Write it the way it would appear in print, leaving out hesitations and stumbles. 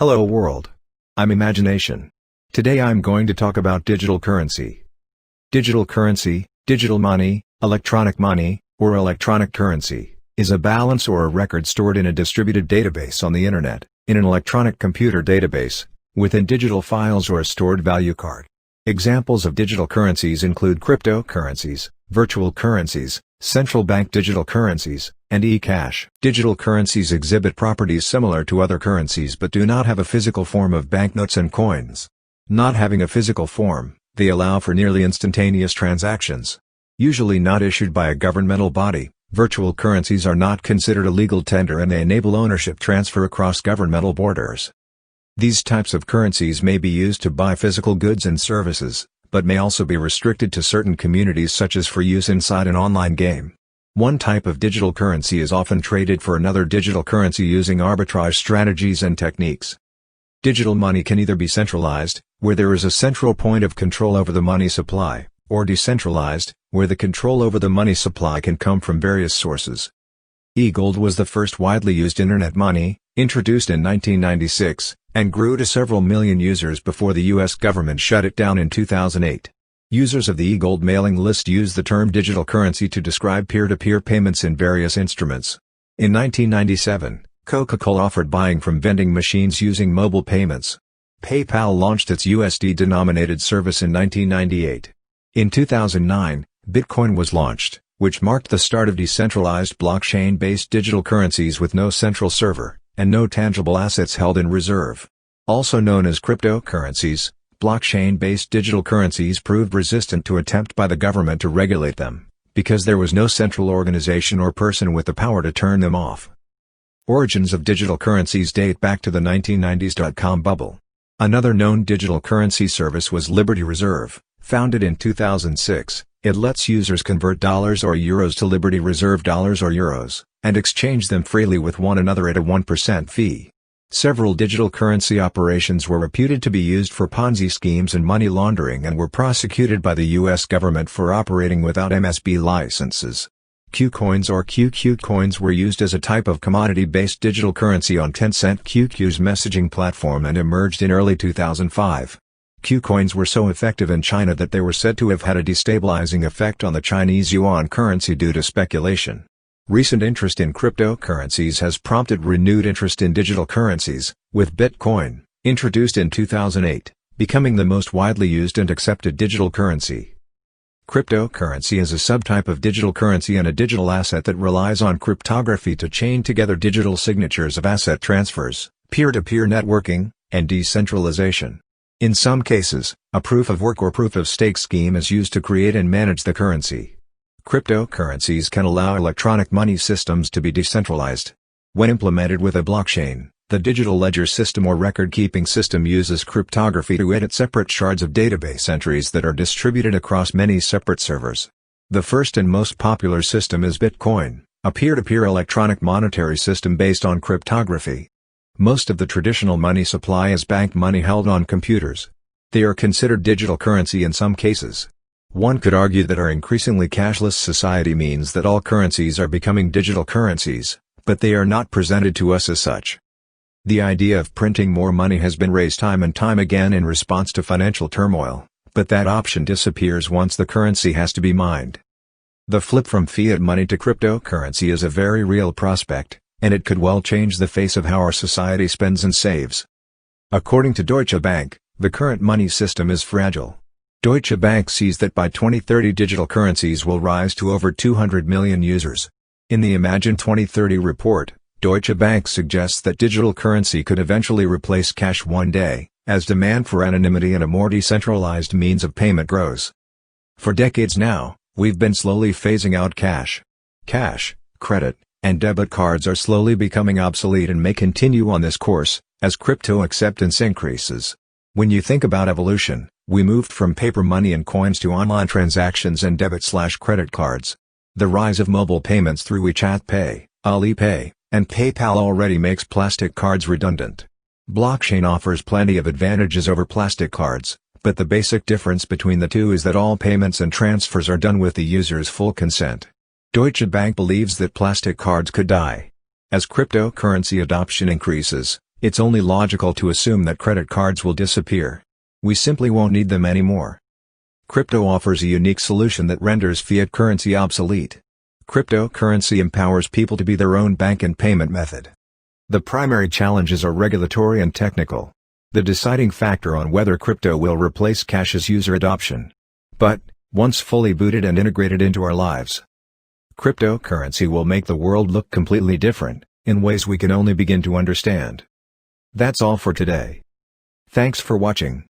Hello world. I'm Imagination. Today I'm going to talk about digital currency. Digital currency, digital money, electronic money, or electronic currency, is a balance or a record stored in a distributed database on the internet, in an electronic computer database, within digital files or a stored value card. Examples of digital currencies include cryptocurrencies, virtual currencies, central bank digital currencies, and e-cash. Digital currencies exhibit properties similar to other currencies but do not have a physical form of banknotes and coins. Not having a physical form, they allow for nearly instantaneous transactions. Usually not issued by a governmental body, virtual currencies are not considered a legal tender and they enable ownership transfer across governmental borders. These types of currencies may be used to buy physical goods and services, but may also be restricted to certain communities such as for use inside an online game. One type of digital currency is often traded for another digital currency using arbitrage strategies and techniques. Digital money can either be centralized, where there is a central point of control over the money supply, or decentralized, where the control over the money supply can come from various sources. E-gold was the first widely used internet money, introduced in 1996, and grew to several million users before the U.S. government shut it down in 2008. Users of the e-gold mailing list use the term digital currency to describe peer-to-peer payments in various instruments. In 1997, Coca-Cola offered buying from vending machines using mobile payments. PayPal launched its USD-denominated service in 1998. In 2009, Bitcoin was launched, which marked the start of decentralized blockchain-based digital currencies with no central server, and no tangible assets held in reserve. Also known as cryptocurrencies, blockchain-based digital currencies proved resistant to attempt by the government to regulate them, because there was no central organization or person with the power to turn them off. Origins of digital currencies date back to the 1990s dot-com bubble. Another known digital currency service was Liberty Reserve, founded in 2006. It lets users convert dollars or euros to Liberty Reserve dollars or euros, and exchange them freely with one another at a 1% fee. Several digital currency operations were reputed to be used for Ponzi schemes and money laundering and were prosecuted by the U.S. government for operating without MSB licenses. Qcoins or QQ coins were used as a type of commodity-based digital currency on Tencent QQ's messaging platform and emerged in early 2005. Qcoins were so effective in China that they were said to have had a destabilizing effect on the Chinese yuan currency due to speculation. Recent interest in cryptocurrencies has prompted renewed interest in digital currencies, with Bitcoin, introduced in 2008, becoming the most widely used and accepted digital currency. Cryptocurrency is a subtype of digital currency and a digital asset that relies on cryptography to chain together digital signatures of asset transfers, peer-to-peer networking, and decentralization. In some cases, a proof-of-work or proof-of-stake scheme is used to create and manage the currency. Cryptocurrencies can allow electronic money systems to be decentralized. When implemented with a blockchain, the digital ledger system or record-keeping system uses cryptography to edit separate shards of database entries that are distributed across many separate servers. The first and most popular system is Bitcoin, a peer-to-peer electronic monetary system based on cryptography. Most of the traditional money supply is bank money held on computers. They are considered digital currency in some cases. One could argue that our increasingly cashless society means that all currencies are becoming digital currencies, but they are not presented to us as such. The idea of printing more money has been raised time and time again in response to financial turmoil, but that option disappears once the currency has to be mined. The flip from fiat money to cryptocurrency is a very real prospect, and it could well change the face of how our society spends and saves. According to Deutsche Bank, the current money system is fragile. Deutsche Bank sees that by 2030 digital currencies will rise to over 200 million users. In the Imagine 2030 report, Deutsche Bank suggests that digital currency could eventually replace cash one day, as demand for anonymity and a more decentralized means of payment grows. For decades now, we've been slowly phasing out cash. Cash, credit, and debit cards are slowly becoming obsolete and may continue on this course, as crypto acceptance increases. When you think about evolution, we moved from paper money and coins to online transactions and debit/credit cards. The rise of mobile payments through WeChat Pay, Alipay, and PayPal already makes plastic cards redundant. Blockchain offers plenty of advantages over plastic cards, but the basic difference between the two is that all payments and transfers are done with the user's full consent. Deutsche Bank believes that plastic cards could die. As cryptocurrency adoption increases, It's only logical to assume that credit cards will disappear. We simply won't need them anymore. Crypto offers a unique solution that renders fiat currency obsolete. Cryptocurrency empowers people to be their own bank and payment method. The primary challenges are regulatory and technical. The deciding factor on whether crypto will replace cash is user adoption. But, once fully booted and integrated into our lives, cryptocurrency will make the world look completely different, in ways we can only begin to understand. That's all for today. Thanks for watching.